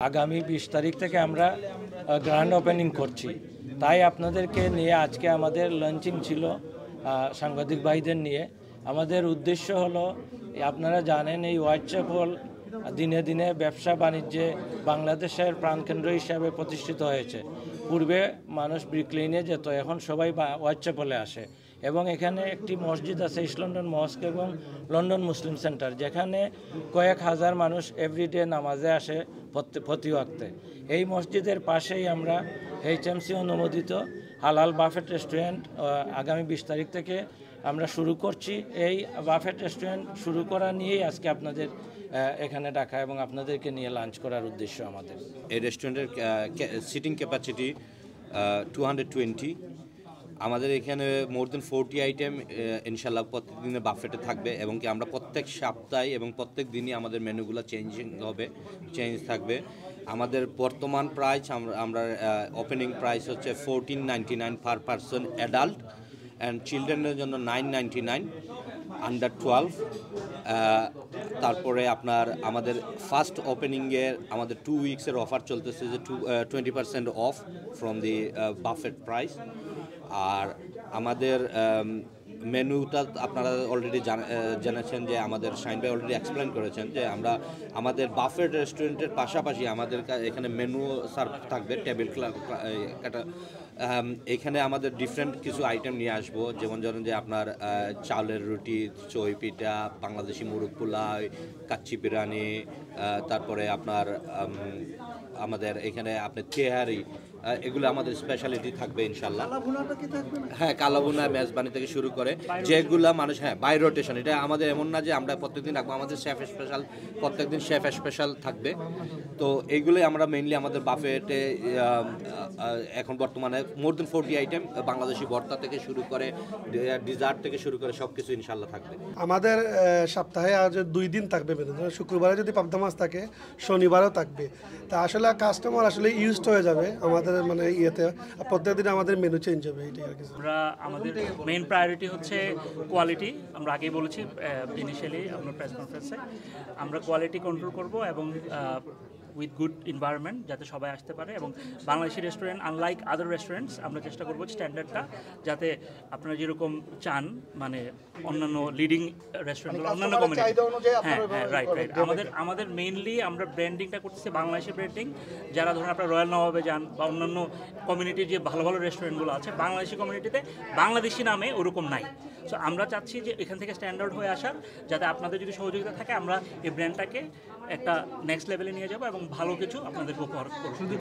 আগামী ২০ তারিখ থেকে আমরা গ্র্যান্ড ওপেনিং করছি, তাই আপনাদেরকে নিয়ে আজকে আমাদের লঞ্চিং ছিল সাংবাদিক ভাইদের নিয়ে। আমাদের উদ্দেশ্য হলো, আপনারা জানেন এই হোয়াইট চ্যাপেল দিনে দিনে ব্যবসা বাণিজ্যে বাংলাদেশের প্রাণকেন্দ্র হিসাবে প্রতিষ্ঠিত হয়েছে। পূর্বে মানুষ ব্রিকলেনে যেত, এখন সবাই হোয়াইট চ্যাপেলে আসে। এবং এখানে একটি মসজিদ আছে, ইস্ট লন্ডন মস্ক এবং লন্ডন মুসলিম সেন্টার, যেখানে কয়েক হাজার মানুষ এভরিডে নামাজে আসে প্রতি ওয়াক্তে। এই মসজিদের পাশেই আমরা HMC অনুমোদিত হালাল বাফেট রেস্টুরেন্ট আগামী ২০ তারিখ থেকে আমরা শুরু করছি। এই বাফেট রেস্টুরেন্ট শুরু করা নিয়েই আজকে আপনাদের এখানে ডাকা এবং আপনাদেরকে নিয়ে লাঞ্চ করার উদ্দেশ্য আমাদের। এই রেস্টুরেন্টের সিটিং ক্যাপাসিটি 220। আমাদের এখানে মোর দেন 40 আইটেম ইনশাল্লাহ প্রত্যেকদিনে বাফেটে থাকবে, এবং কি আমরা প্রত্যেক সপ্তাহে এবং প্রত্যেক দিনই আমাদের মেনুগুলো চেঞ্জ থাকবে। আমাদের বর্তমান প্রাইস আমরা ওপেনিং প্রাইস হচ্ছে 1499 পার পারসন অ্যাডাল্ট, অ্যান্ড চিলড্রেনের জন্য 999 আন্ডার 12। তারপরে আপনার আমাদের ফার্স্ট ওপেনিংয়ের আমাদের 2 উইক্সের অফার চলতেছে, যে 20% off from the buffet price. আর আমাদের মেনুটা আপনারা অলরেডি জেনেছেন, যে আমাদের শাইন ভাই অলরেডি এক্সপ্লেন করেছেন যে আমরা আমাদের বাফেট রেস্টুরেন্টের পাশাপাশি আমাদের এখানে মেনু সার্ভ থাকবে, টেবিল কাটা। এখানে আমাদের ডিফারেন্ট কিছু আইটেম নিয়ে আসবো, যেমন ধরেন যে আপনার চালের রুটি, চই পিঠা, বাংলাদেশি মুরগ পোলাও, কাচ্চি বিরিয়ানি, তারপরে আপনার আমাদের এখানে আপনার তেহারি, এগুলো আমাদের স্পেশালিটি থাকবে ইনশাল্লাহ। হ্যাঁ, কালাভুনা মেজবানি থেকে শুরু করে যেগুলো মানুষ, হ্যাঁ, বাই রোটেশন। এটা আমাদের এমন না যে আমরা প্রত্যেকদিন রাখবো, আমাদের শেফ স্পেশাল, প্রত্যেকদিন শেফ স্পেশাল থাকবে। তো এইগুলোই আমরা মেইনলি আমাদের বাফেটে এখন বর্তমানে মোর দেন 40 আইটেম, বাংলাদেশি ভর্তা থেকে শুরু করে ডিজার্ট থেকে শুরু করে সব কিছু ইনশাল্লাহ থাকবে। আমাদের সপ্তাহে আজ 2 দিন থাকবে মেনু। শুক্রবারে যদি পাবদা মাছ থাকে, শনিবারও থাকবে। তা আসলে কাস্টমার আসলে ইউজড হয়ে যাবে আমাদের মানে ইয়েতে, প্রত্যেকদিন আমাদের মেনু চেঞ্জ হবে, এটাই আর কিছু। আমরা আমাদের মেইন প্রায়োরিটি হচ্ছে কোয়ালিটি। আমরা আগেই বলেছি ইনিশিয়ালি আপনার প্রেস কনফারেন্সে, আমরা কোয়ালিটি কন্ট্রোল করব এবং উইথ গুড এনভায়রনমেন্ট, যাতে সবাই আসতে পারে। এবং Bangladeshi restaurant unlike other restaurants, আমরা চেষ্টা করবো স্ট্যান্ডার্ডটা যাতে আপনারা যেরকম চান, মানে অন্যান্য লিডিং রেস্টুরেন্টগুলো, অন্যান্য কমিউনিটি। হ্যাঁ হ্যাঁ, রাইট। আমাদের মেইনলি আমরা ব্র্যান্ডিংটা করতেছি বাংলাদেশি ব্র্যান্ডিং। যারা ধরুন আপনার রয়্যাল নবাবে যান বা অন্যান্য কমিউনিটির যে ভালো ভালো রেস্টুরেন্টগুলো আছে, বাংলাদেশি কমিউনিটিতে বাংলাদেশি নামে ওরকম নাই। সো আমরা চাচ্ছি যে এখান থেকে স্ট্যান্ডার্ড হয়ে আসার, যাতে আপনাদের যদি সহযোগিতা থাকে আমরা এই ব্র্যান্ডটাকে একটা নেক্সট লেভেলে নিয়ে যাবো এবং ভালো কিছু আপনাদেরকে উপহার করব।